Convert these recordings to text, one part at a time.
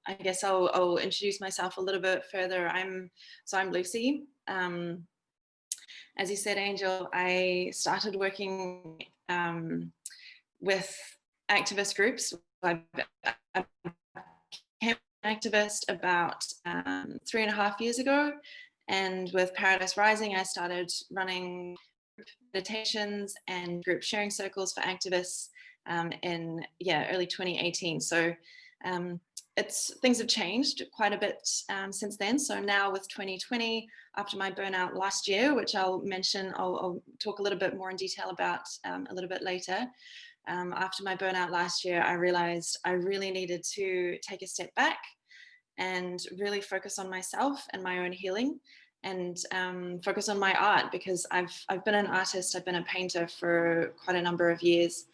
I guess I'll introduce myself a little bit further. I'm Lucy. As you said, Angel, I started working with activist groups. I became an activist about 3.5 years ago, and with Paradise Rizing, I started running meditations and group sharing circles for activists in early 2018. So things have changed quite a bit since then. So now with 2020, after my burnout last year, which I'll talk a little bit more in detail about a little bit later. After my burnout last year, I realized I really needed to take a step back and really focus on myself and my own healing, and focus on my art, because I've been an artist, I've been a painter for quite a number of years,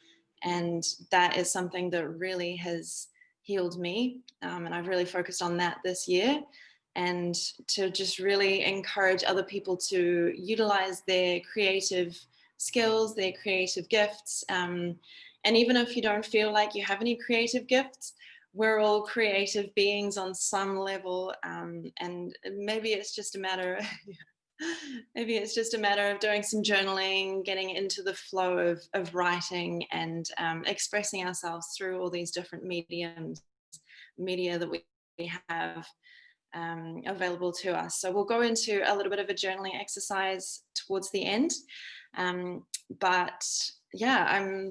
and that is something that really has healed me, and I've really focused on that this year, and to just really encourage other people to utilize their creative skills, their creative gifts, and even if you don't feel like you have any creative gifts, we're all creative beings on some level, and maybe it's just a matter of doing some journaling, getting into the flow of writing, and expressing ourselves through all these different media that we have available to us. So we'll go into a little bit of a journaling exercise towards the end, but yeah,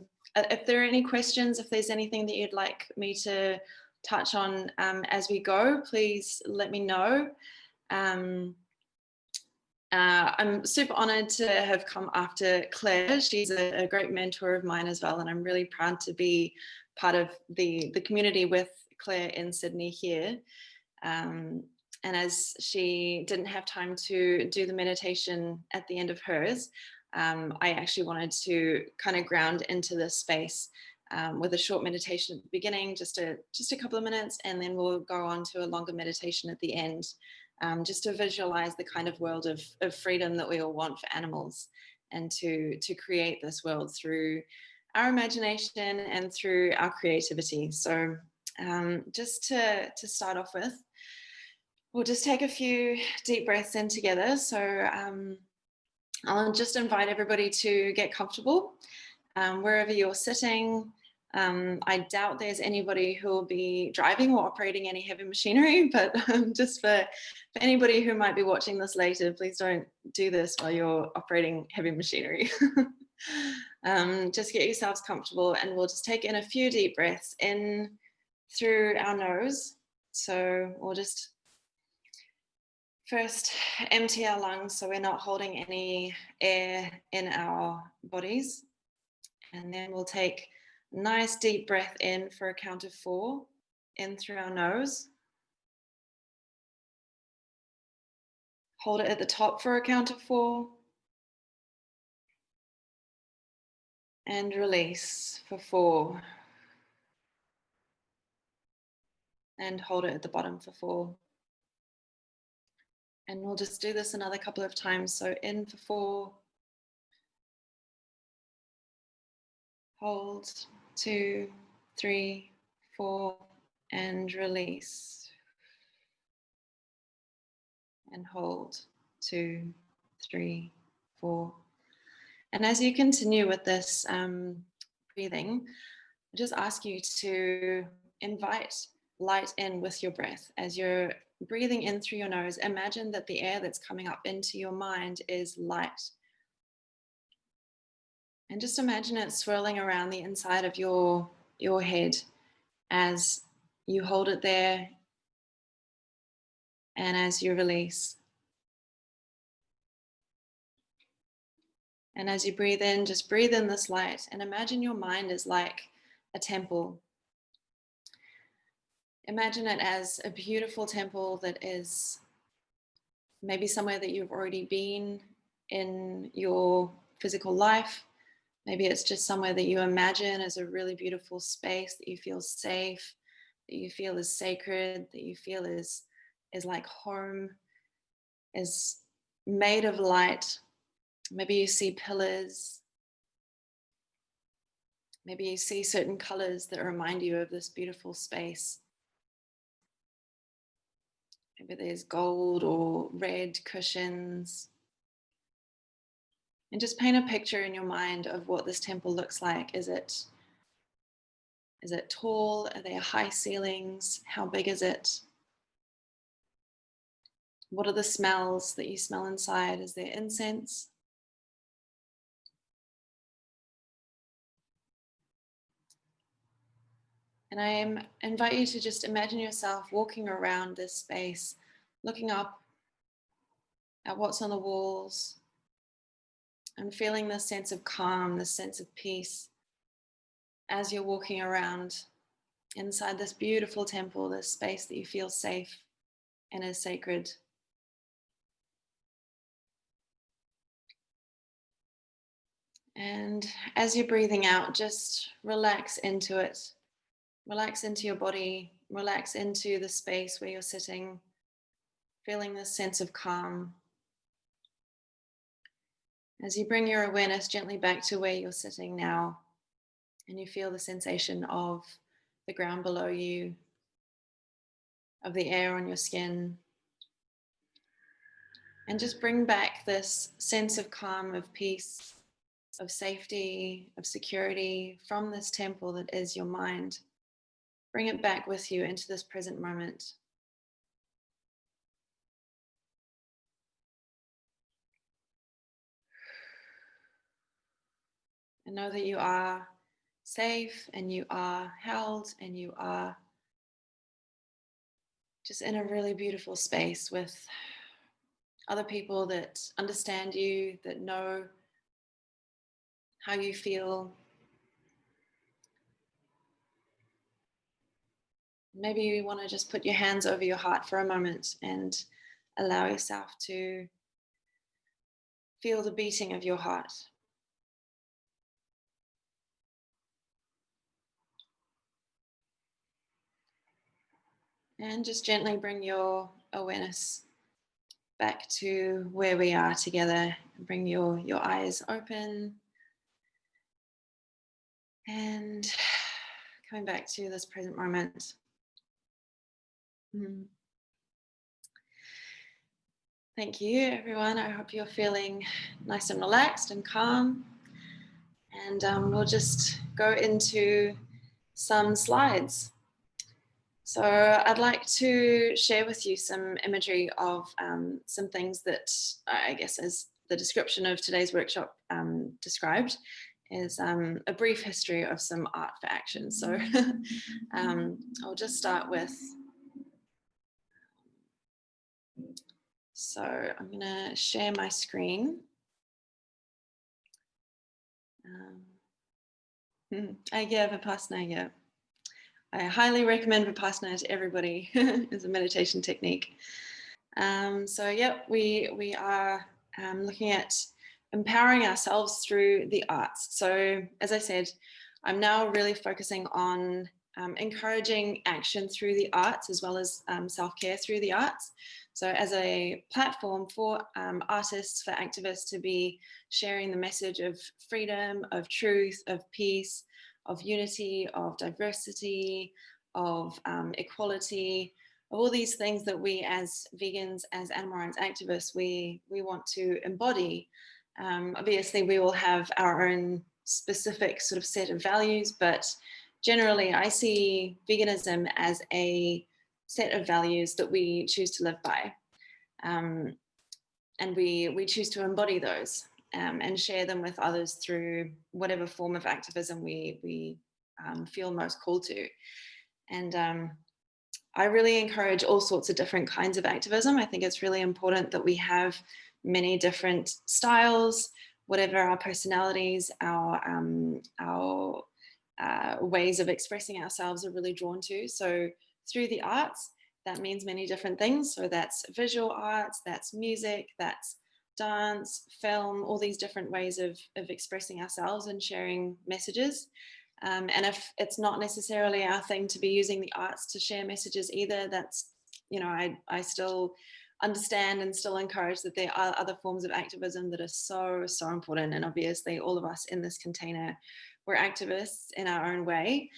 if there are any questions, if there's anything that you'd like me to touch on as we go, please let me know. I'm super honored to have come after Claire. She's a great mentor of mine as well, and I'm really proud to be part of the community with Claire in Sydney here. And as she didn't have time to do the meditation at the end of hers, I actually wanted to kind of ground into this space with a short meditation at the beginning, just a couple of minutes, and then we'll go on to a longer meditation at the end, just to visualize the kind of world of freedom that we all want for animals, and to create this world through our imagination and through our creativity. So just to start off with, we'll just take a few deep breaths in together. So I'll just invite everybody to get comfortable wherever you're sitting. I doubt there's anybody who will be driving or operating any heavy machinery, but just for anybody who might be watching this later, please don't do this while you're operating heavy machinery. Just get yourselves comfortable, and we'll just take in a few deep breaths in through our nose. So we'll just first empty our lungs so we're not holding any air in our bodies. And then we'll take a nice deep breath in for a count of 4, in through our nose. Hold it at the top for a count of 4. And release for 4. And hold it at the bottom for 4. And we'll just do this another couple of times. So in for 4. Hold, 2, 3, 4, and release. And hold, 2, 3, 4. And as you continue with this breathing, I just ask you to invite light in with your breath. As you're breathing in through your nose, imagine that the air that's coming up into your mind is light. And just imagine it swirling around the inside of your head as you hold it there and as you release. And as you breathe in, just breathe in this light, and imagine your mind is like a temple. Imagine it as a beautiful temple that is maybe somewhere that you've already been in your physical life. Maybe it's just somewhere that you imagine as a really beautiful space that you feel safe, that you feel is sacred, that you feel is like home, is made of light. Maybe you see pillars. Maybe you see certain colors that remind you of this beautiful space. Maybe there's gold or red cushions. And just paint a picture in your mind of what this temple looks like. Is it tall? Are there high ceilings? How big is it? What are the smells that you smell inside? Is there incense? And I invite you to just imagine yourself walking around this space, looking up at what's on the walls and feeling this sense of calm, this sense of peace as you're walking around inside this beautiful temple, this space that you feel safe and is sacred. And as you're breathing out, just relax into it. Relax into your body, relax into the space where you're sitting, feeling this sense of calm. As you bring your awareness gently back to where you're sitting now, and you feel the sensation of the ground below you, of the air on your skin, and just bring back this sense of calm, of peace, of safety, of security from this temple that is your mind. Bring it back with you into this present moment. And know that you are safe and you are held and you are just in a really beautiful space with other people that understand you, that know how you feel. Maybe you want to just put your hands over your heart for a moment and allow yourself to feel the beating of your heart. And just gently bring your awareness back to where we are together. Bring your eyes open. And coming back to this present moment. Thank you, everyone. I hope you're feeling nice and relaxed and calm. And we'll just go into some slides. So I'd like to share with you some imagery of some things that I guess, as the description of today's workshop described, is a brief history of some art for action. So I'll just start with, so I'm going to share my screen. Vipassana, I highly recommend Vipassana to everybody as a meditation technique. We are looking at empowering ourselves through the arts. So as I said, I'm now really focusing on encouraging action through the arts as well as self-care through the arts. So as a platform for artists, for activists to be sharing the message of freedom, of truth, of peace, of unity, of diversity, of equality, of all these things that we as vegans, as animal rights activists, we want to embody. Obviously, we will have our own specific sort of set of values, but generally I see veganism as a set of values that we choose to live by. And we choose to embody those and share them with others through whatever form of activism we feel most called to. And I really encourage all sorts of different kinds of activism. I think it's really important that we have many different styles, whatever our personalities, our ways of expressing ourselves are really drawn to. So through the arts, that means many different things. So that's visual arts, that's music, that's dance, film, all these different ways of expressing ourselves and sharing messages. And if it's not necessarily our thing to be using the arts to share messages either, that's, you know, I still understand and still encourage that there are other forms of activism that are so important. And obviously all of us in this container, we're activists in our own way.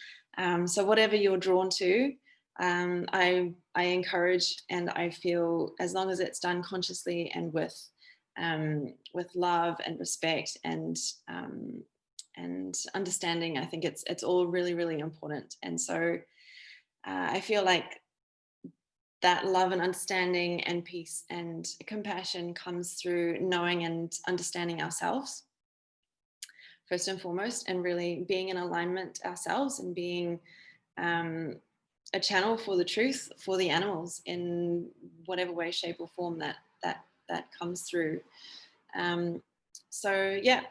So whatever you're drawn to, I encourage, and I feel, as long as it's done consciously and with love and respect and understanding, I think it's all really, really important. And so I feel like that love and understanding and peace and compassion comes through knowing and understanding ourselves first and foremost, and really being in alignment ourselves and being a channel for the truth for the animals in whatever way, shape, or form that comes through. So yeah,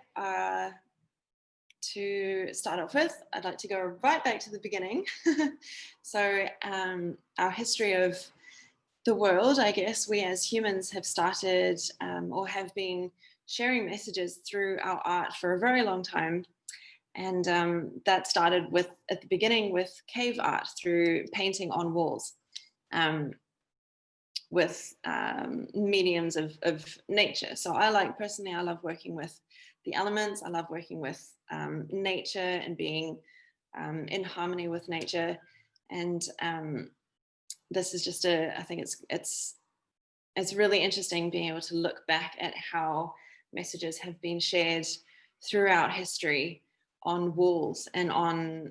to start off with, I'd like to go right back to the beginning. So our history of the world, I guess, we as humans have started or have been sharing messages through our art for a very long time. And that started at the beginning with cave art, through painting on walls with mediums of nature. So personally, I love working with the elements. I love working with nature and being in harmony with nature. And this is just I think it's really interesting being able to look back at how messages have been shared throughout history on walls and on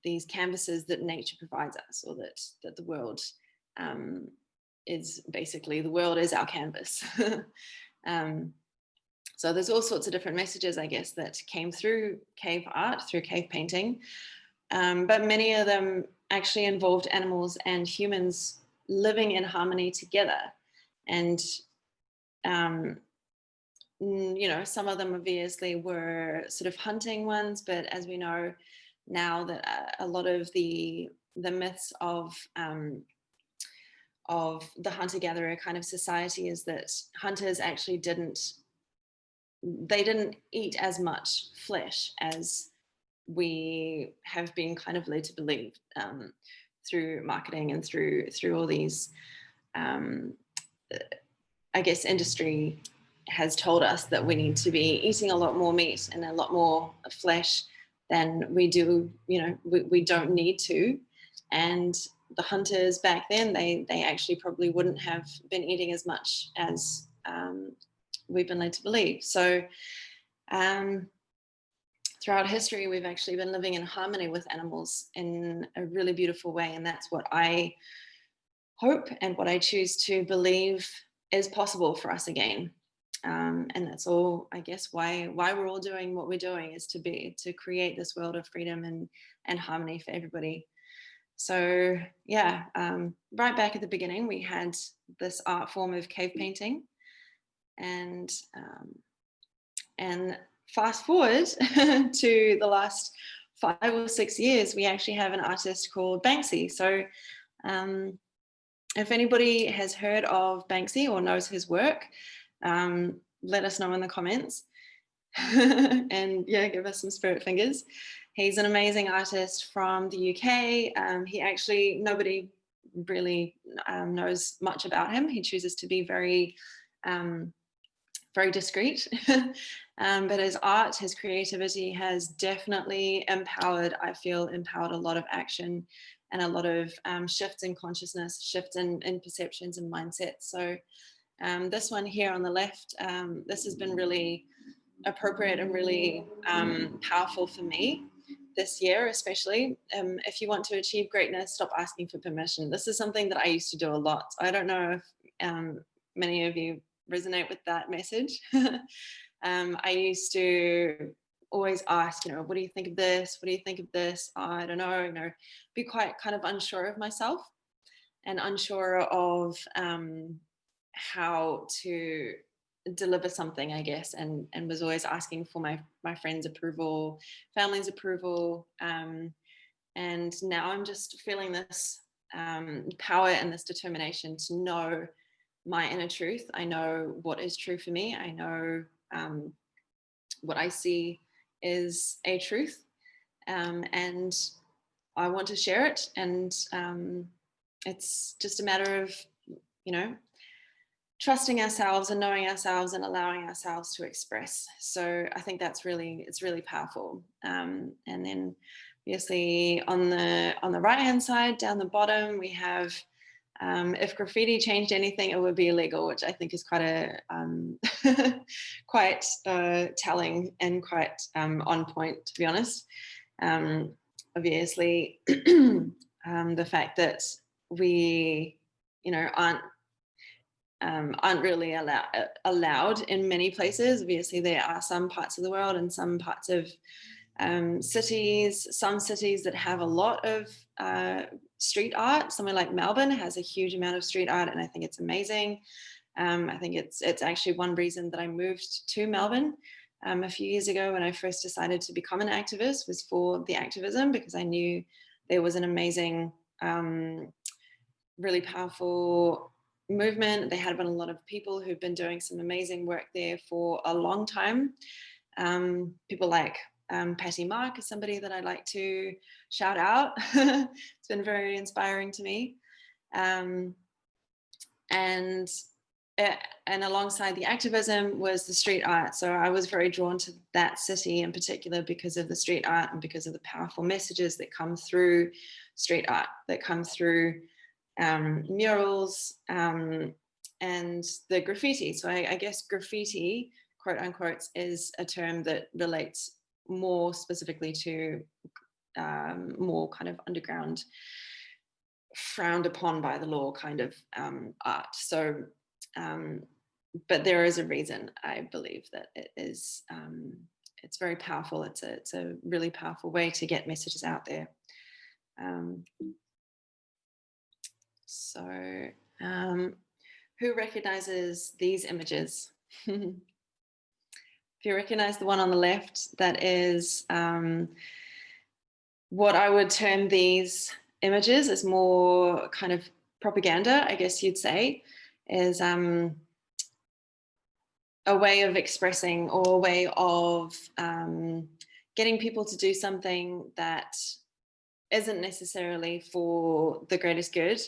these canvases that nature provides us, or that the world is basically, the world is our canvas. So there's all sorts of different messages, I guess, that came through cave art, through cave painting, but many of them actually involved animals and humans living in harmony together. And you know, some of them obviously were sort of hunting ones, but as we know now, that a lot of the myths of the hunter-gatherer kind of society is that hunters actually didn't eat as much flesh as we have been kind of led to believe through marketing and through all these I guess industry has told us that we need to be eating a lot more meat and a lot more flesh than we do. You know, we don't need to. And the hunters back then, they actually probably wouldn't have been eating as much as we've been led to believe. So throughout history, we've actually been living in harmony with animals in a really beautiful way. And that's what I hope and what I choose to believe is possible for us again. And that's all, I guess, why we're all doing what we're doing, is to create this world of freedom and harmony for everybody. So yeah, right back at the beginning, we had this art form of cave painting, and fast forward to the last 5 or 6 years, we actually have an artist called Banksy. So if anybody has heard of Banksy or knows his work, let us know in the comments. And yeah, give us some spirit fingers. He's an amazing artist from the UK. He actually, nobody really knows much about him. He chooses to be very, very discreet. But his art, his creativity has definitely empowered a lot of action and a lot of shifts in consciousness, shifts in perceptions and mindsets. So this one here on the left, this has been really appropriate and really powerful for me this year, especially. If you want to achieve greatness, stop asking for permission. This is something that I used to do a lot. I don't know if many of you resonate with that message. I used to always ask, what do you think of this? What do you think of this? I don't know, be quite kind of unsure of myself and unsure of how to deliver something, I guess, and was always asking for my friends' approval, family's approval. And now I'm just feeling this power and this determination to know my inner truth. I know what is true for me. I know what I see is a truth, and I want to share it. And it's just a matter of, trusting ourselves and knowing ourselves and allowing ourselves to express. So I think it's really powerful. And then obviously on the right hand side, down the bottom, we have if graffiti changed anything, it would be illegal, which I think is quite a quite telling and quite on point, to be honest. Obviously, the fact that we, aren't really allowed in many places. Obviously, there are some parts of the world and some parts of cities, some cities that have a lot of street art. Somewhere like Melbourne has a huge amount of street art, and I think it's amazing. I think it's actually one reason that I moved to Melbourne a few years ago when I first decided to become an activist, was for the activism, because I knew there was an amazing, really powerful movement. There had been a lot of people who've been doing some amazing work there for a long time. People like Patty Mark is somebody that I'd like to shout out. It's been very inspiring to me. And alongside the activism was the street art. So I was very drawn to that city in particular because of the street art and because of the powerful messages that come through street art, that come through murals and the graffiti. So I guess graffiti, quote unquote, is a term that relates more specifically to more kind of underground, frowned upon by the law kind of art. So, but there is a reason, I believe, that it is, it's very powerful. It's a really powerful way to get messages out there. So who recognizes these images? If you recognize the one on the left, that is what I would term these images as more kind of propaganda, I guess you'd say, is a way of expressing, or a way of getting people to do something that isn't necessarily for the greatest good.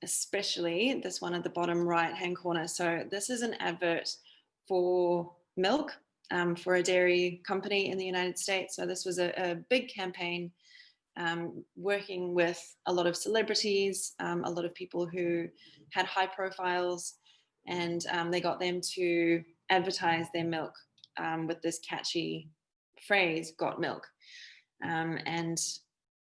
Especially this one at the bottom right hand corner. So this is an advert for milk, for a dairy company in the United States. So this was a big campaign, working with a lot of celebrities, a lot of people who had high profiles, and they got them to advertise their milk with this catchy phrase, "Got milk." And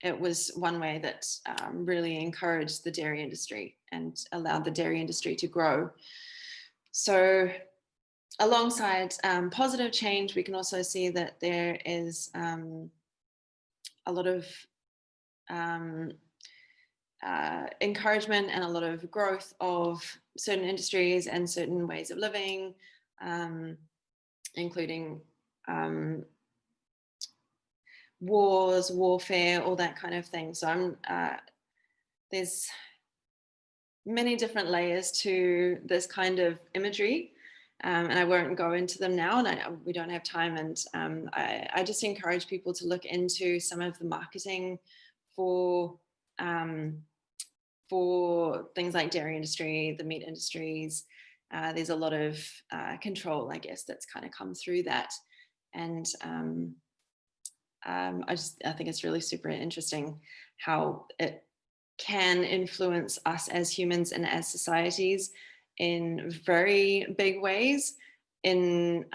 it was one way that really encouraged the dairy industry and allowed the dairy industry to grow. So alongside positive change, we can also see that there is a lot of encouragement and a lot of growth of certain industries and certain ways of living, including wars, warfare, all that kind of thing. So there's many different layers to this kind of imagery, and I won't go into them now, and we don't have time. And I just encourage people to look into some of the marketing for things like dairy industry, the meat industries. There's a lot of control, I guess, that's kind of come through that. And I think it's really super interesting how it can influence us as humans and as societies in very big ways, in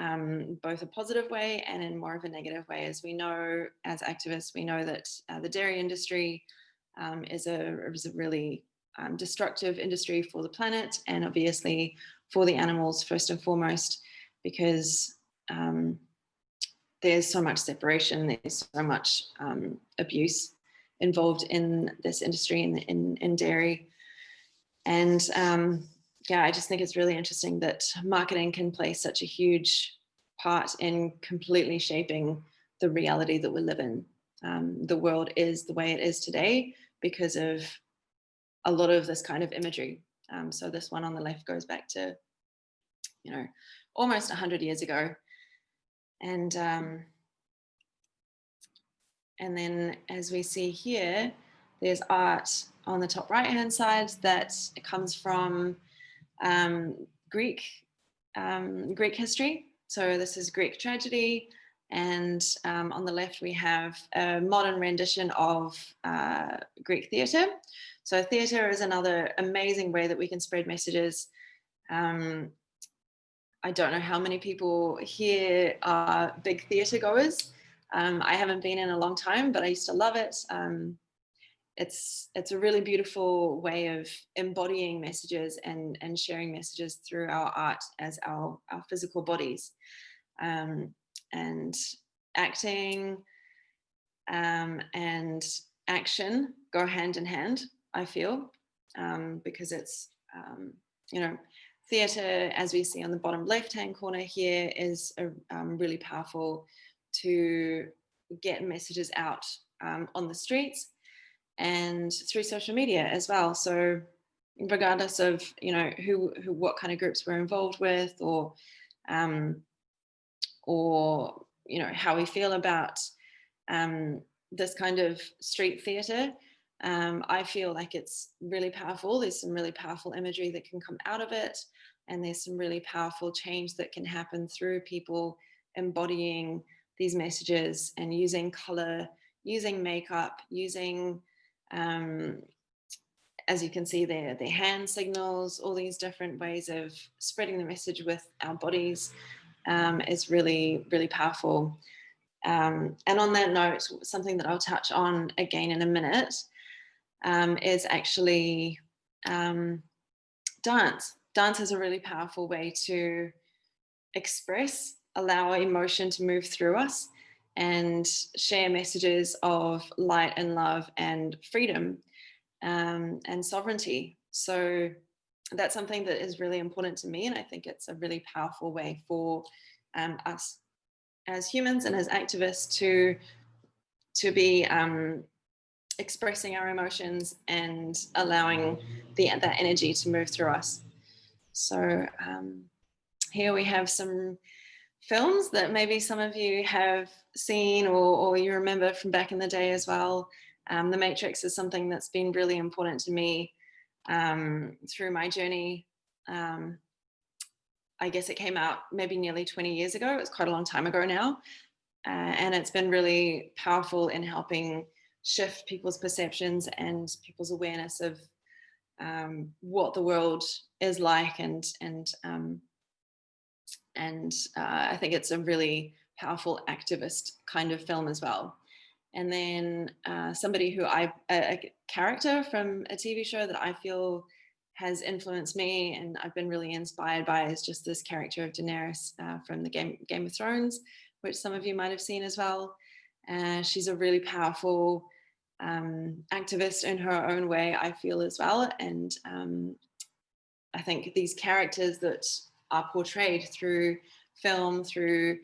both a positive way and in more of a negative way. As we know, as activists, we know that the dairy industry is a really destructive industry for the planet, and obviously for the animals first and foremost, because there's so much separation, there's so much abuse involved in this industry, in dairy. And yeah, I just think it's really interesting that marketing can play such a huge part in completely shaping the reality that we live in. The world is the way it is today because of a lot of this kind of imagery. So this one on the left goes back to, almost 100 years ago. And then as we see here, there's art on the top right-hand side that comes from Greek history. So this is Greek tragedy. And on the left, we have a modern rendition of Greek theatre. So theatre is another amazing way that we can spread messages. I don't know how many people here are big theatre goers. I haven't been in a long time, but I used to love it. It's a really beautiful way of embodying messages and sharing messages through our art as our physical bodies. And acting and action go hand in hand, I feel, because it's, you know, theatre, as we see on the bottom left-hand corner here, is really powerful to get messages out on the streets and through social media as well. So regardless of, you know, what kind of groups we're involved with, or you know, how we feel about this kind of street theatre, I feel like it's really powerful. There's some really powerful imagery that can come out of it, and there's some really powerful change that can happen through people embodying these messages and using color, using makeup, using, as you can see there, their hand signals, all these different ways of spreading the message with our bodies is really, really powerful. And on that note, something that I'll touch on again in a minute is actually dance. Dance is a really powerful way to express, allow emotion to move through us, and share messages of light and love and freedom and sovereignty. So that's something that is really important to me, and I think it's a really powerful way for us as humans and as activists to be expressing our emotions and allowing that energy to move through us. So here we have some films that maybe some of you have seen or you remember from back in the day as well. The Matrix is something that's been really important to me through my journey. I guess it came out maybe nearly 20 years ago. It's quite a long time ago now. And it's been really powerful in helping shift people's perceptions and people's awareness of what the world is like. And I think it's a really powerful activist kind of film as well. And then somebody who a character from a TV show that I feel has influenced me and I've been really inspired by is just this character of Daenerys from the Game of Thrones, which some of you might have seen as well. She's a really powerful activist in her own way, I feel as well. And I think these characters that are portrayed through film, through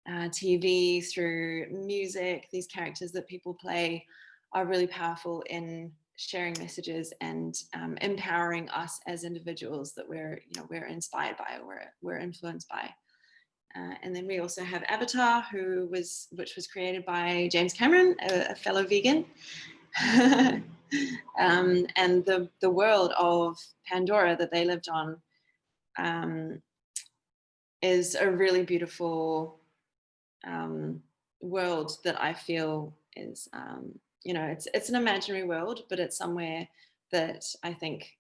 TV, through music, these characters that people play are really powerful in sharing messages and empowering us as individuals that we're inspired by or we're influenced by. And then we also have Avatar, which was created by James Cameron, a fellow vegan. And the world of Pandora that they lived on is a really beautiful world that I feel is, it's an imaginary world, but it's somewhere that I think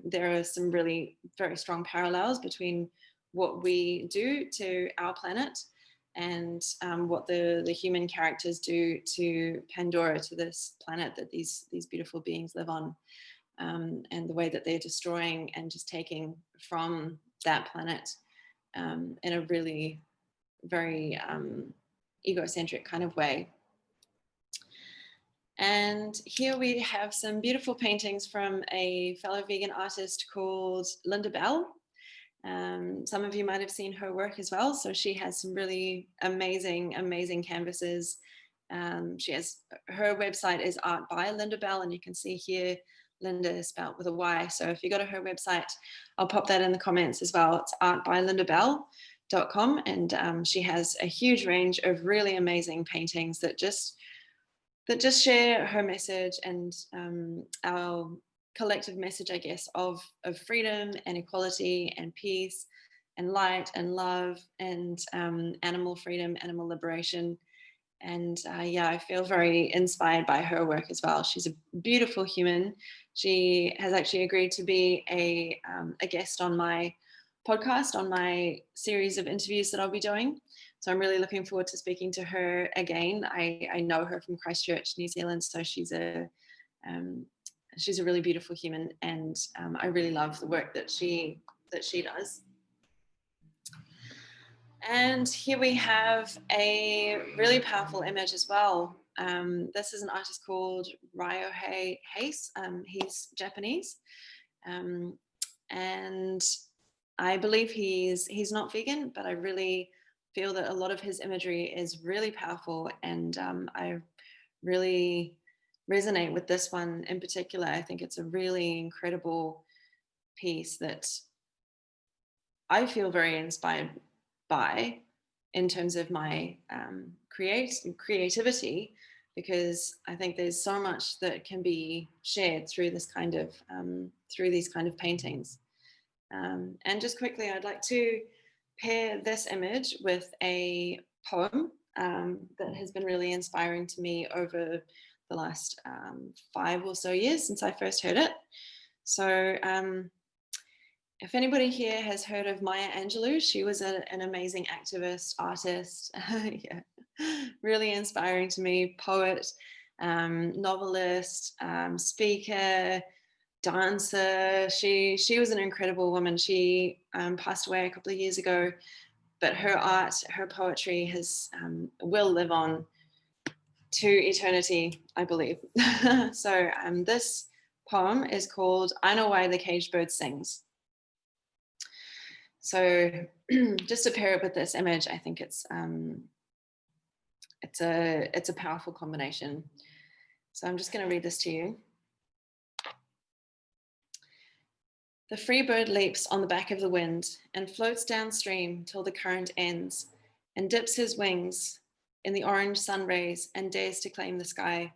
there are some really very strong parallels between what we do to our planet and what the human characters do to Pandora, to this planet that these beautiful beings live on, and the way that they're destroying and just taking from that planet in a really very egocentric kind of way. And here we have some beautiful paintings from a fellow vegan artist called Linda Bell. Some of you might have seen her work as well. So she has some really amazing canvases. Her website is Art by Linda Bell, and you can see here Linda is spelled with a Y. So if you go to her website, I'll pop that in the comments as well. It's artbylindabell.com, and she has a huge range of really amazing paintings that just share her message and our collective message, I guess, of freedom and equality and peace and light and love and animal freedom, animal liberation. And yeah, I feel very inspired by her work as well. She's a beautiful human. She has actually agreed to be a guest on my podcast, on my series of interviews that I'll be doing. So I'm really looking forward to speaking to her again. I know her from Christchurch, New Zealand, so she's a really beautiful human, and I really love the work that she does. And here we have a really powerful image as well. This is an artist called Ryohei Hayes. He's Japanese, and I believe he's not vegan, but I really feel that a lot of his imagery is really powerful, and I really resonate with this one in particular. I think it's a really incredible piece that I feel very inspired by in terms of my creativity, because I think there's so much that can be shared through this kind of through these kind of paintings. And just quickly, I'd like to pair this image with a poem that has been really inspiring to me over the last 5 or so years since I first heard it. So if anybody here has heard of Maya Angelou, she was an amazing activist, artist, yeah, really inspiring to me, poet, novelist, speaker, dancer. She was an incredible woman. She passed away a couple of years ago, but her art, her poetry will live on to eternity, I believe. So this poem is called "I Know Why the Caged Bird Sings." So just to pair it with this image, I think it's a powerful combination. So I'm just going to read this to you. The free bird leaps on the back of the wind and floats downstream till the current ends, and dips his wings in the orange sun rays and dares to claim the sky.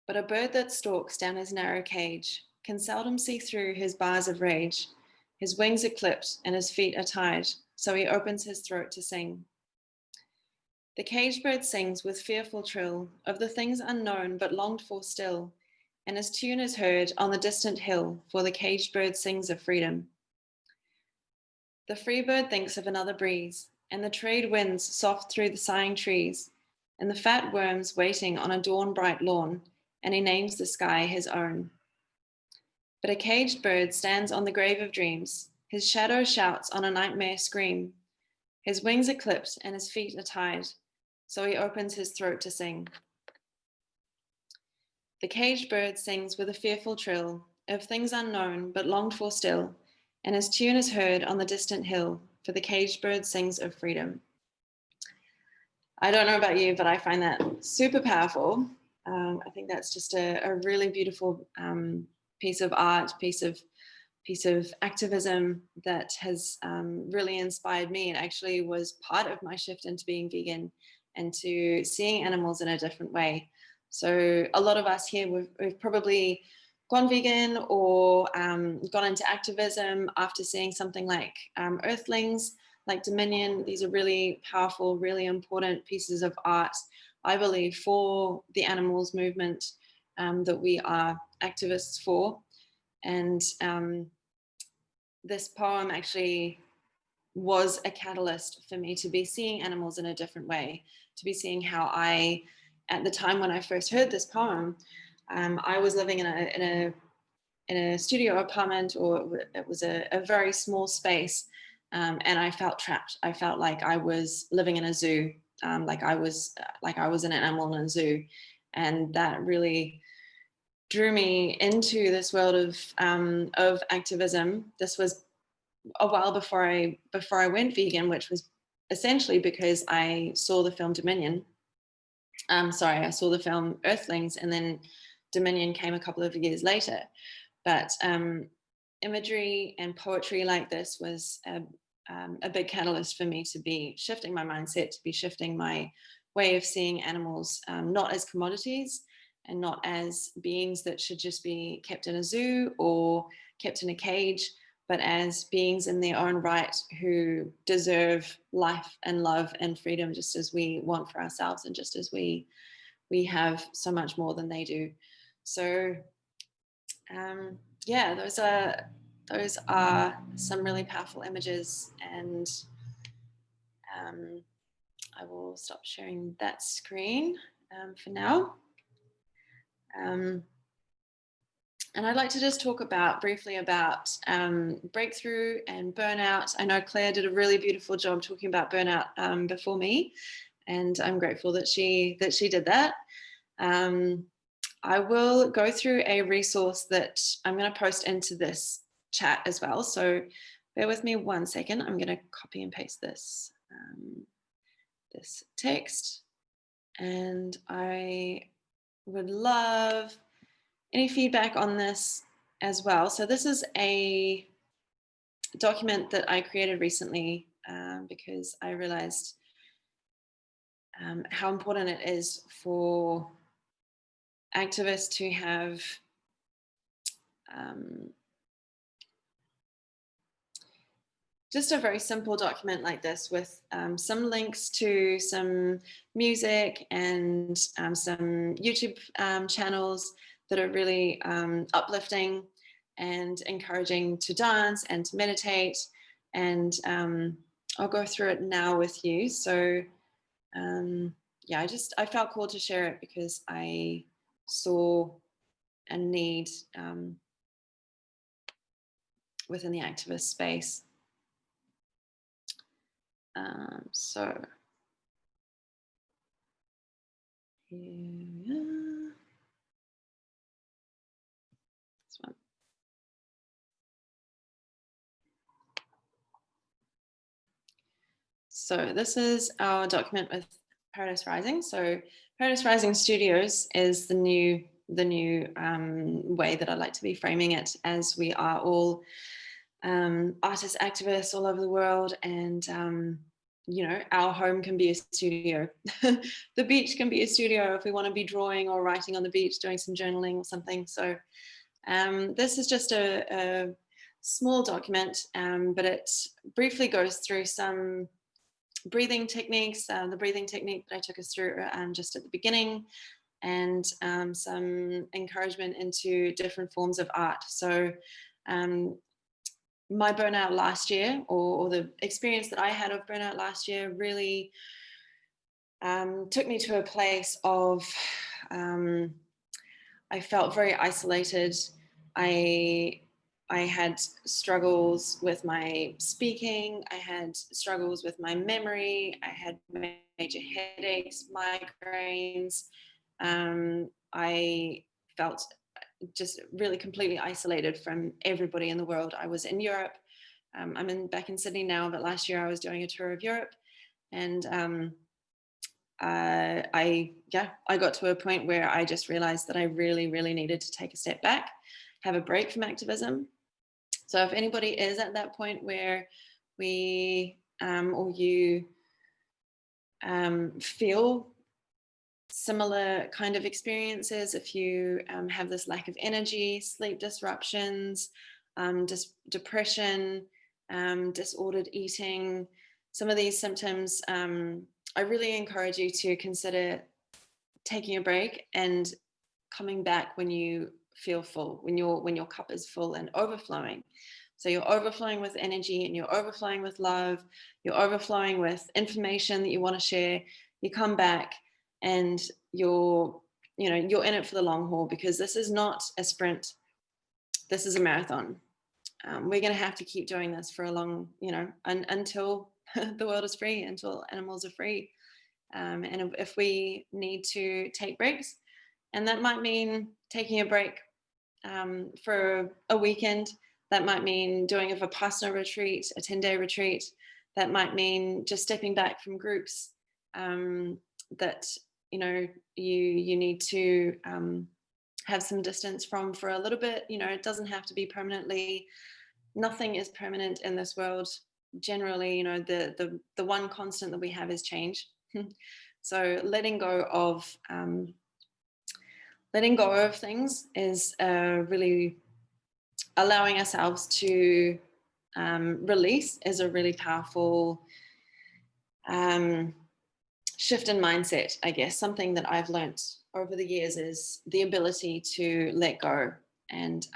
But a bird that stalks down his narrow cage can seldom see through his bars of rage. His wings are clipped and his feet are tied, so he opens his throat to sing. The caged bird sings with fearful trill of the things unknown but longed for still, and his tune is heard on the distant hill, for the caged bird sings of freedom. The free bird thinks of another breeze, and the trade winds soft through the sighing trees, and the fat worms waiting on a dawn-bright lawn, and he names the sky his own. But a caged bird stands on the grave of dreams. His shadow shouts on a nightmare scream. His wings are clipped and his feet are tied, so he opens his throat to sing. The caged bird sings with a fearful trill of things unknown but longed for still, and his tune is heard on the distant hill, for the caged bird sings of freedom. I don't know about you, but I find that super powerful. I think that's just a really beautiful piece of art, piece of activism that has really inspired me, and actually was part of my shift into being vegan and to seeing animals in a different way. So a lot of us here, we've probably gone vegan or gone into activism after seeing something like Earthlings, like Dominion. These are really powerful, really important pieces of art, I believe, for the animals movement that we are activists for. And this poem actually was a catalyst for me to be seeing animals in a different way, to be seeing how at the time when I first heard this poem, I was living in a studio apartment, or it was a very small space, and I felt trapped. I felt like I was living in a zoo, like I was an animal in a zoo, and that really drew me into this world of activism. This was a while before I went vegan, which was essentially because I saw the film Dominion. I saw the film Earthlings, and then Dominion came a couple of years later. But imagery and poetry like this was a big catalyst for me to be shifting my mindset, to be shifting my way of seeing animals, not as commodities and not as beings that should just be kept in a zoo or kept in a cage, but as beings in their own right who deserve life and love and freedom just as we want for ourselves, and just as we have so much more than they do. So yeah, those are some really powerful images, and I will stop sharing that screen for now. And I'd like to just talk briefly about breakthrough and burnout. I know Claire did a really beautiful job talking about burnout before me, and I'm grateful that she did that. I will go through a resource that I'm going to post into this chat as well. So bear with me 1 second. I'm going to copy and paste this text, and I would love any feedback on this as well. So this is a document that I created recently because I realized how important it is for activists to have just a very simple document like this with some links to some music and some YouTube channels that are really uplifting and encouraging to dance and to meditate. And I'll go through it now with you. So yeah, I felt called to share it because I saw a need within the activist space. So here, this one. So this is our document with Paradise Rizing. So Paradise Rizing Studios is the new way that I like to be framing it, as we are all artists, activists all over the world, and you know, our home can be a studio. The beach can be a studio if we want to be drawing or writing on the beach, doing some journaling or something. So this is just a small document, but it briefly goes through some breathing techniques, the breathing technique that I took us through just at the beginning, and some encouragement into different forms of art. So my burnout last year, or the experience that I had of burnout last year, really took me to a place of I felt very isolated. I had struggles with my speaking. I had struggles with my memory. I had major headaches, migraines. I felt just really completely isolated from everybody in the world. I was in Europe. I'm back in Sydney now, but last year I was doing a tour of Europe, and I got to a point where I just realized that I really needed to take a step back, have a break from activism. So if anybody is at that point where we or you feel similar kind of experiences, if you have this lack of energy, sleep disruptions, depression, disordered eating, some of these symptoms, I really encourage you to consider taking a break and coming back when you feel full, when your cup is full and overflowing. So you're overflowing with energy, and you're overflowing with love, you're overflowing with information that you want to share. You come back and you're in it for the long haul, because this is not a sprint, this is a marathon. We're going to have to keep doing this for a long, until the world is free, until animals are free. And if we need to take breaks, and that might mean taking a break for a weekend, that might mean doing a Vipassana retreat, a 10-day retreat, that might mean just stepping back from groups that you need to have some distance from for a little bit. It doesn't have to be permanently. Nothing is permanent in this world. Generally, the one constant that we have is change. So letting go of things is really allowing ourselves to release is a really powerful shift in mindset, I guess. Something that I've learned over the years is the ability to let go. And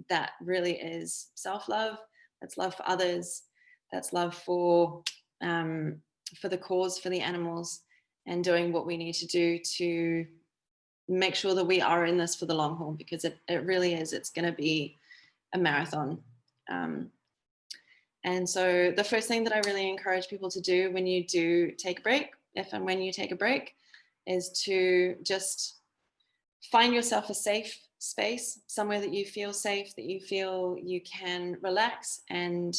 that really is self-love. That's love for others. That's love for the cause, for the animals, and doing what we need to do to make sure that we are in this for the long haul, because it really is. It's going to be a marathon. And so the first thing that I really encourage people to do when you do take a break, if and when you take a break, is to just find yourself a safe space, somewhere that you feel safe, that you feel you can relax and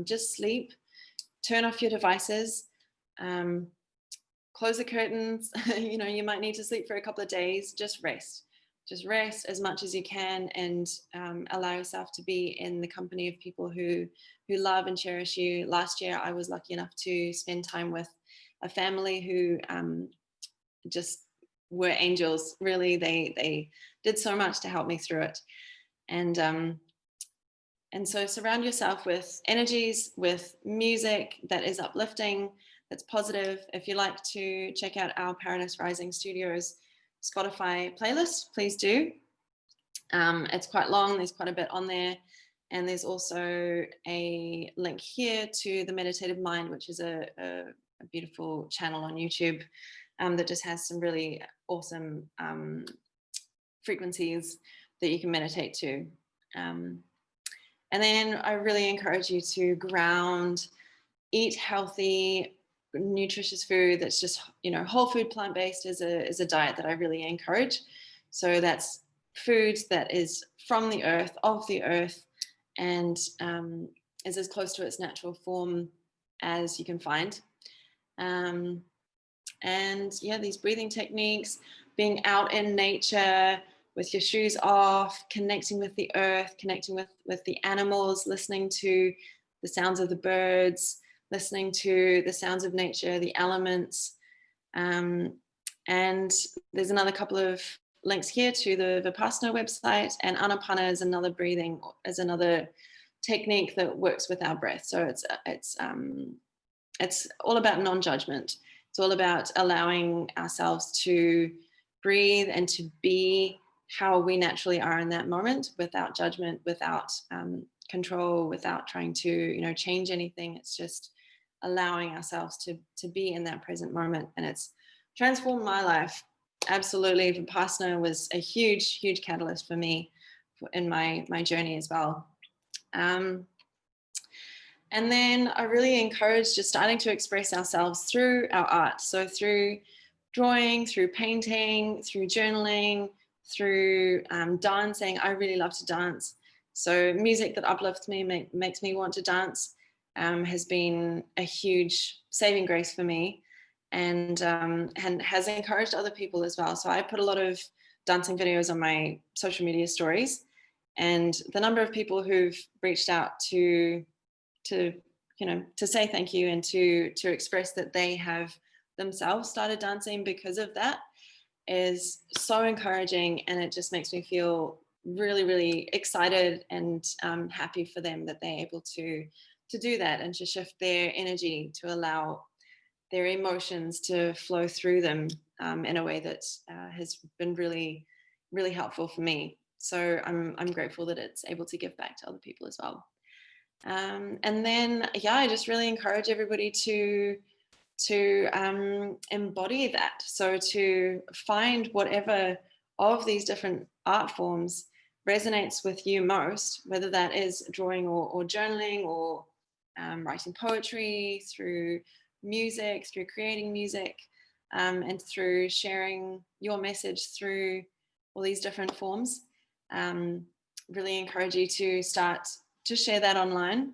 just sleep. Turn off your devices, close the curtains. You might need to sleep for a couple of days. Just rest as much as you can, and allow yourself to be in the company of people who love and cherish you. Last year, I was lucky enough to spend time with a family who just were angels. Really, they did so much to help me through it. And so surround yourself with energies, with music that is uplifting, that's positive. If you like to check out our Paradise Rizing Studios Spotify playlist, please do. It's quite long, there's quite a bit on there. And there's also a link here to the Meditative Mind, which is a beautiful channel on YouTube that just has some really awesome frequencies that you can meditate to. And then I really encourage you to ground, eat healthy, nutritious food that's just, whole food, plant-based is a diet that I really encourage. So that's food that is from the earth, of the earth, and is as close to its natural form as you can find. And yeah, these breathing techniques, being out in nature with your shoes off, connecting with the earth, connecting with the animals, listening to the sounds of the birds, listening to the sounds of nature, the elements. And there's another couple of links here to the Vipassana website, and Anapana is another technique that works with our breath. So it's all about non-judgment. It's all about allowing ourselves to breathe and to be how we naturally are in that moment, without judgment, without control, without trying to change anything. It's just allowing ourselves to be in that present moment. And it's transformed my life. Absolutely. Vipassana was a huge catalyst for me in my journey as well. And then I really encourage just starting to express ourselves through our art. So through drawing, through painting, through journaling, through dancing. I really love to dance. So music that uplifts me, makes me want to dance, has been a huge saving grace for me, and has encouraged other people as well. So I put a lot of dancing videos on my social media stories, and the number of people who've reached out to say thank you and to express that they have themselves started dancing because of that is so encouraging. And it just makes me feel really, really excited and happy for them that they're able to do that and to shift their energy, to allow their emotions to flow through them in a way that has been really, really helpful for me. So I'm grateful that it's able to give back to other people as well. And then, yeah, I just really encourage everybody to embody that. So to find whatever of these different art forms resonates with you most, whether that is drawing or journaling, or writing poetry, through music, through creating music, and through sharing your message through all these different forms. Really encourage you to start to share that online.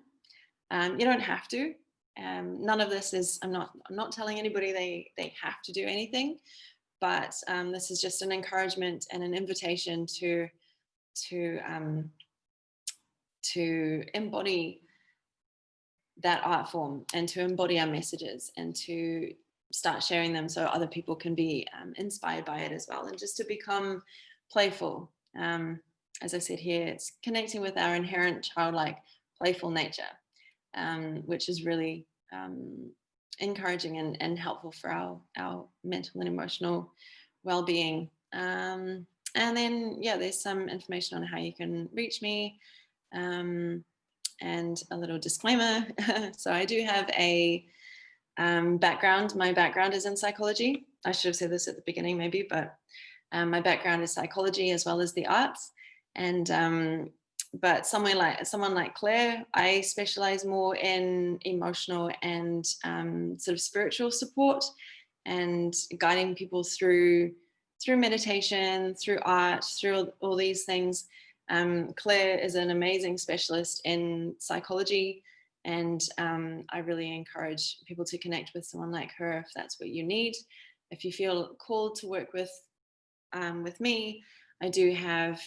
You don't have to. None of this is, I'm not telling anybody they have to do anything, but this is just an encouragement and an invitation to embody that art form, and to embody our messages, and to start sharing them so other people can be inspired by it as well, and just to become playful. As I said here, it's connecting with our inherent childlike, playful nature. which is really encouraging and helpful for our mental and emotional well-being. And then, yeah, there's some information on how you can reach me, and a little disclaimer. So I do have a background. My background is in psychology. I should have said this at the beginning maybe, but my background is psychology as well as the arts. And but someone like Claire, I specialize more in emotional and sort of spiritual support and guiding people through meditation, through art, through all these things. Claire is an amazing specialist in psychology, and I really encourage people to connect with someone like her if that's what you need. If you feel called to work with me, I do have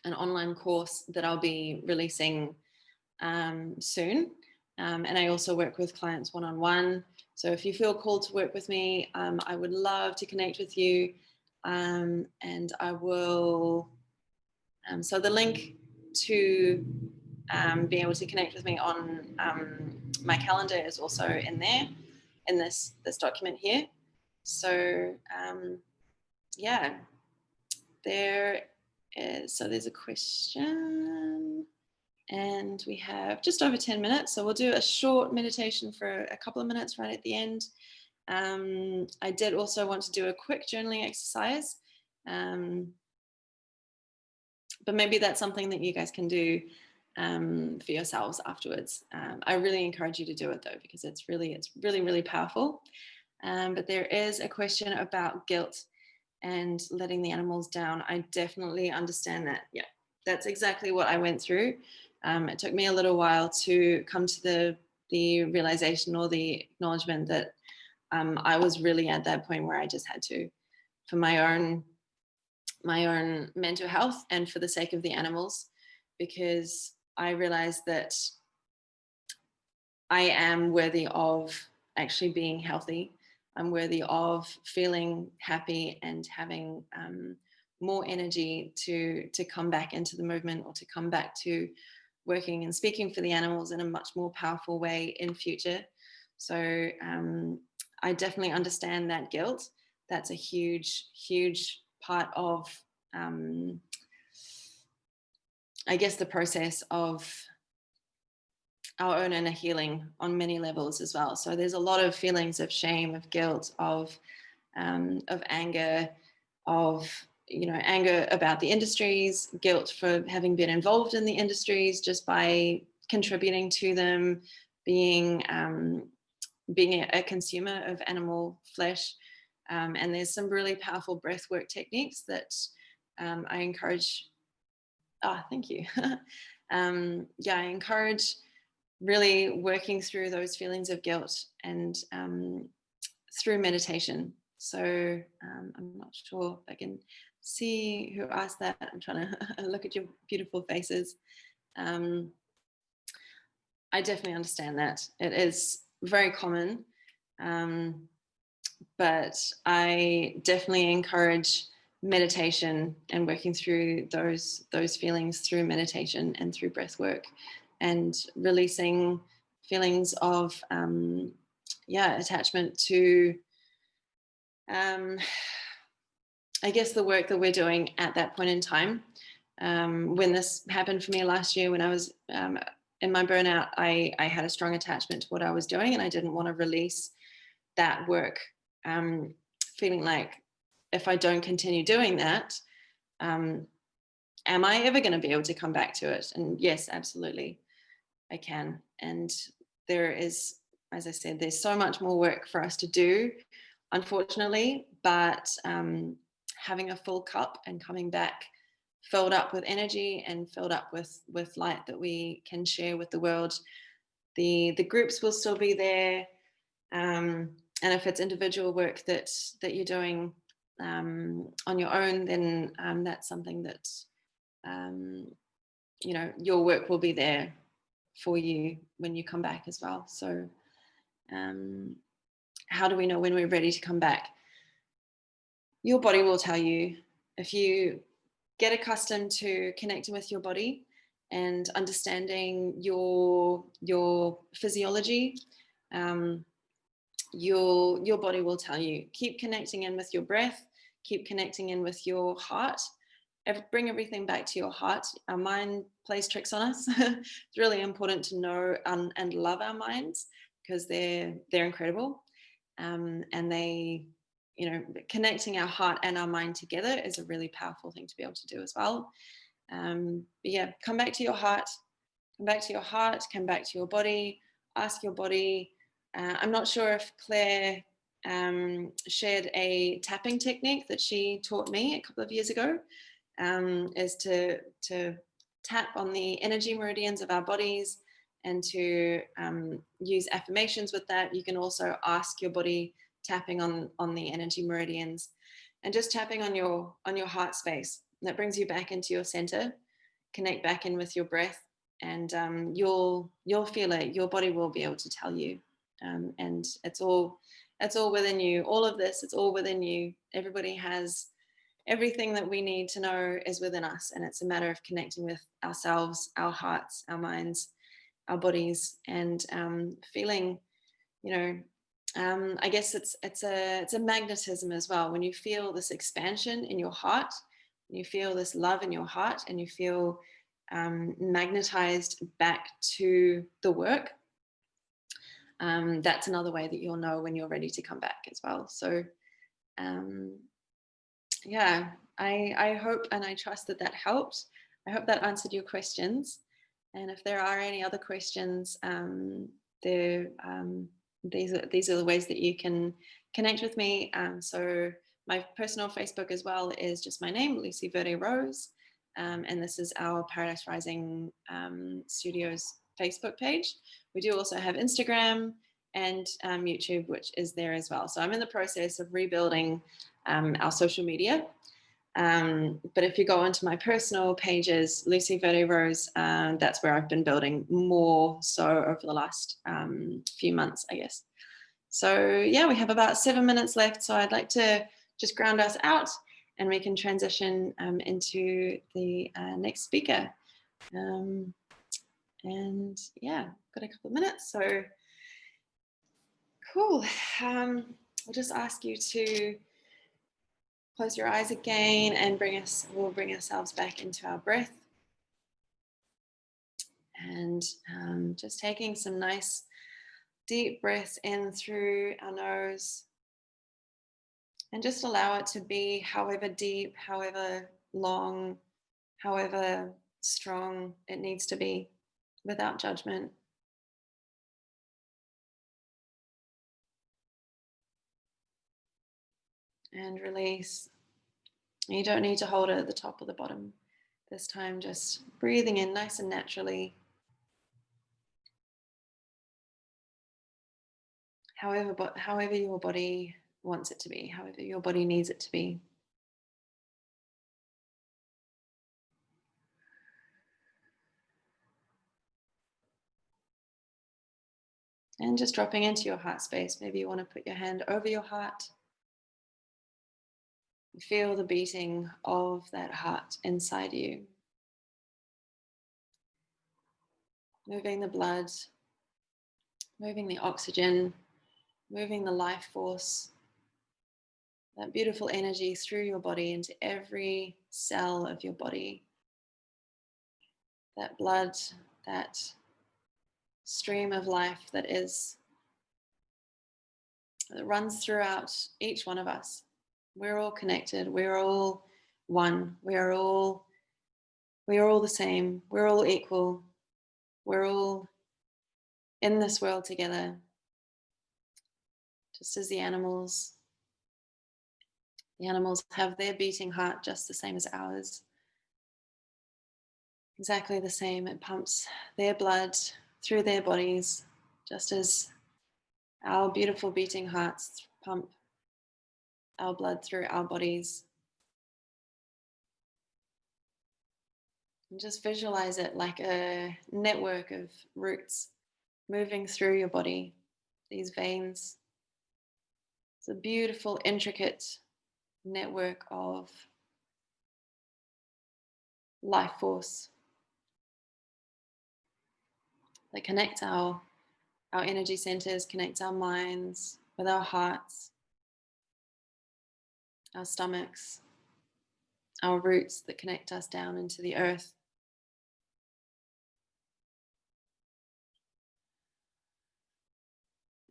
an online course that I'll be releasing soon. And I also work with clients one-on-one. So if you feel called to work with me, I would love to connect with you. And I will, so the link to being able to connect with me on my calendar is also in there, in this document here. So yeah, there is, so there's a question, and we have just over 10 minutes. So we'll do a short meditation for a couple of minutes right at the end. I did also want to do a quick journaling exercise, but maybe that's something that you guys can do for yourselves afterwards. I really encourage you to do it though, because it's really powerful. But there is a question about guilt and letting the animals down. I definitely understand that. Yeah, that's exactly what I went through. It took me a little while to come to the realization or the acknowledgement that I was really at that point where I just had to, for my own mental health and for the sake of the animals, because I realized that I am worthy of actually being healthy. I'm worthy of feeling happy and having more energy to come back into the movement, or to come back to working and speaking for the animals in a much more powerful way in future. So I definitely understand that guilt. That's a huge part of, I guess, the process of our own inner healing on many levels as well. So there's a lot of feelings of shame, of guilt, of anger, of, you know, anger about the industries, guilt for having been involved in the industries just by contributing to them, being a consumer of animal flesh. And there's some really powerful breathwork techniques that I encourage. Thank you. Yeah, I encourage really working through those feelings of guilt and through meditation. So I'm not sure if I can see who asked that. I'm trying to look at your beautiful faces. I definitely understand that. It is very common, but I definitely encourage meditation and working through those feelings through meditation and through breath work, and releasing feelings of attachment to I guess the work that we're doing at that point in time. When this happened for me last year, when I was in my burnout, I had a strong attachment to what I was doing, and I didn't want to release that work, feeling like if I don't continue doing that, am I ever going to be able to come back to it? And yes, absolutely, I can. And there is, as I said, there's so much more work for us to do, unfortunately, but having a full cup and coming back filled up with energy and filled up with light that we can share with the world. The groups will still be there, and if it's individual work that you're doing on your own, then that's something that you know, your work will be there for you when you come back as well. So how do we know when we're ready to come back? Your body will tell you. If you get accustomed to connecting with your body and understanding your physiology. Your body will tell you. Keep connecting in with your breath, keep connecting in with your heart. Bring everything back to your heart. Our mind plays tricks on us. It's really important to know and love our minds, because they're incredible. And they, connecting our heart and our mind together is a really powerful thing to be able to do as well. But yeah, come back to your heart, come back to your heart, come back to your body, ask your body. I'm not sure if Claire shared a tapping technique that she taught me a couple of years ago, is to tap on the energy meridians of our bodies and to use affirmations with that. You can also ask your body, tapping on the energy meridians and just tapping on your heart space. That brings you back into your center. Connect back in with your breath, and you'll feel it. Your body will be able to tell you, and it's all within you. All of this, it's all within you. Everybody has everything that we need to know is within us, and it's a matter of connecting with ourselves, our hearts, our minds, our bodies, and feeling, I guess it's a magnetism as well. When you feel this expansion in your heart, when you feel this love in your heart, and you feel magnetized back to the work, that's another way that you'll know when you're ready to come back as well. So yeah, I hope and I trust that helped. I hope that answered your questions. And if there are any other questions, these are the ways that you can connect with me. So my personal Facebook as well is just my name, Lucy Verde Roze. And this is our Paradise Rising Studios Facebook page. We do also have Instagram and YouTube, which is there as well. So I'm in the process of rebuilding our social media. But if you go onto my personal pages, Lucy Verde Roze, that's where I've been building more so over the last few months, I guess. So yeah, we have about 7 minutes left. So I'd like to just ground us out, and we can transition into the next speaker. And yeah, got a couple of minutes. So cool. I'll just ask you to close your eyes again and we'll bring ourselves back into our breath. And just taking some nice deep breaths in through our nose. And just allow it to be however deep, however long, however strong it needs to be, without judgment. And release. You don't need to hold it at the top or the bottom. This time, just breathing in nice and naturally. However your body wants it to be, however your body needs it to be. And just dropping into your heart space. Maybe you want to put your hand over your heart. Feel the beating of that heart inside you. Moving the blood, moving the oxygen, moving the life force, that beautiful energy through your body into every cell of your body. That blood, that stream of life that runs throughout each one of us. We're all connected. We're all one. We are all the same. We're all equal. We're all in this world together. Just as the animals have their beating heart just the same as ours. Exactly the same. It pumps their blood through their bodies, just as our beautiful beating hearts pump our blood through our bodies. And just visualize it like a network of roots moving through your body, these veins. It's a beautiful, intricate network of life force that connect our energy centers, connect our minds with our hearts, our stomachs, our roots that connect us down into the earth.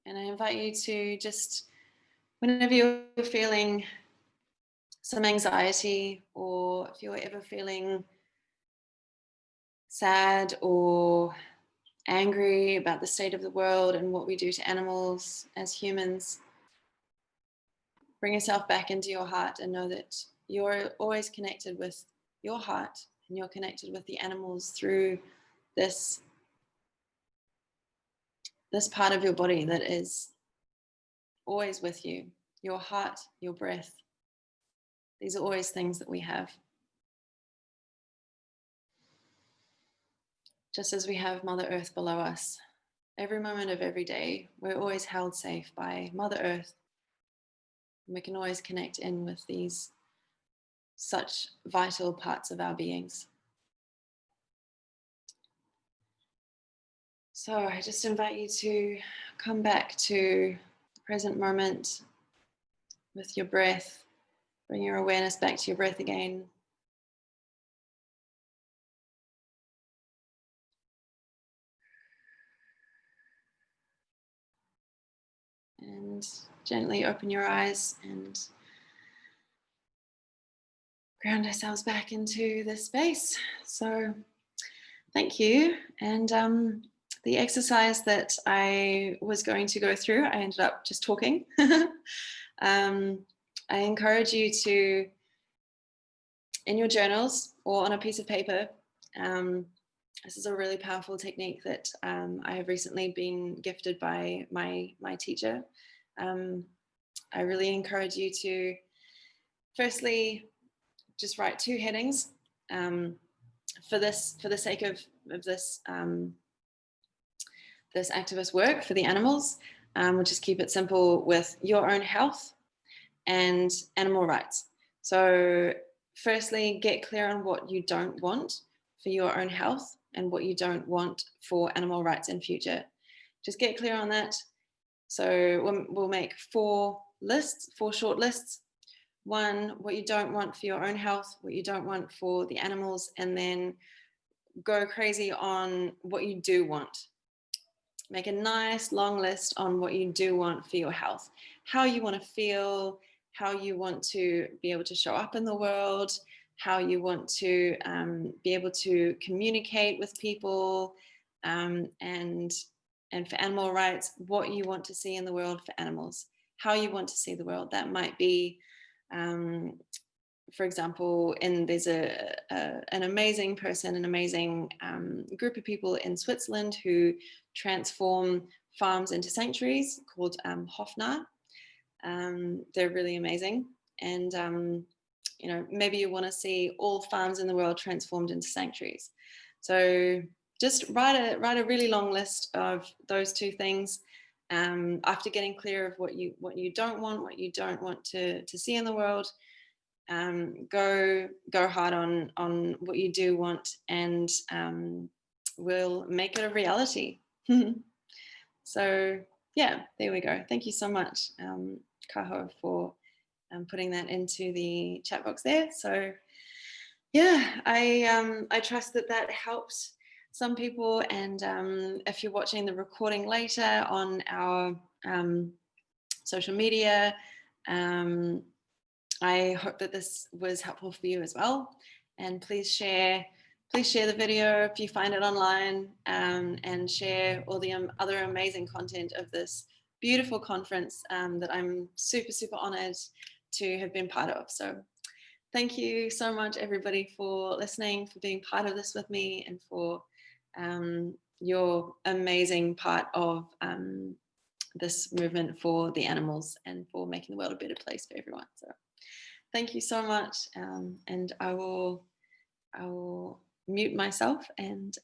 And I invite you to just, whenever you're feeling some anxiety, or if you're ever feeling sad or angry about the state of the world and what we do to animals as humans, bring yourself back into your heart and know that you're always connected with your heart, and you're connected with the animals through this part of your body that is always with you. Your heart, your breath. These are always things that we have. Just as we have Mother Earth below us, every moment of every day, we're always held safe by Mother Earth. And we can always connect in with these such vital parts of our beings. So I just invite you to come back to the present moment with your breath. Bring your awareness back to your breath again. And gently open your eyes and ground ourselves back into this space. So thank you. And the exercise that I was going to go through, I ended up just talking. I encourage you to, in your journals or on a piece of paper, this is a really powerful technique that I have recently been gifted by my teacher. I really encourage you to firstly just write 2 headings for the sake of this this activist work for the animals. We'll just keep it simple with your own health and animal rights. So firstly, get clear on what you don't want for your own health and what you don't want for animal rights in future. Just get clear on that. So we'll make 4 short lists. 1, what you don't want for your own health, what you don't want for the animals, and then go crazy on what you do want. Make a nice long list on what you do want for your health, how you want to feel, how you want to be able to show up in the world, how you want to be able to communicate with people, and for animal rights, what you want to see in the world for animals, how you want to see the world. That might be, for example, there's an amazing person, an amazing group of people in Switzerland who transform farms into sanctuaries called Hofnar. They're really amazing. And you know, maybe you want to see all farms in the world transformed into sanctuaries. So just write a really long list of those 2 things. After getting clear of what you don't want to see in the world, go hard on what you do want, and we'll make it a reality. So yeah, there we go. Thank you so much, Kaho, for putting that into the chat box there. So yeah, I trust that helped some people, and if you're watching the recording later on our social media, I hope that this was helpful for you as well. And please share the video if you find it online, and share all the other amazing content of this beautiful conference that I'm super, super honored to have been part of. So thank you so much, everybody, for listening, for being part of this with me, and for your amazing part of this movement for the animals and for making the world a better place for everyone. So thank you so much, and I will mute myself and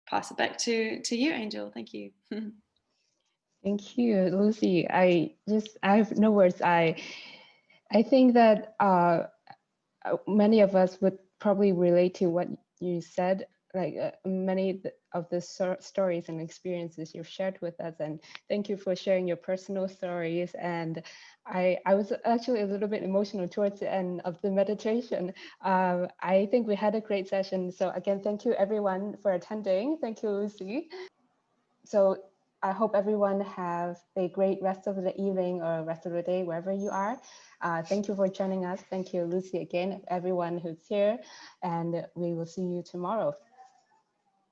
pass it back to you, Angel. Thank you. Thank you, Lucy. I have no words. I think that many of us would probably relate to what you said. many of the stories and experiences you've shared with us, and thank you for sharing your personal stories. And I was actually a little bit emotional towards the end of the meditation. I think we had a great session. So again, thank you everyone for attending. Thank you, Lucy. So I hope everyone have a great rest of the evening or rest of the day, wherever you are. Thank you for joining us. Thank you, Lucy, again, everyone who's here, and we will see you tomorrow.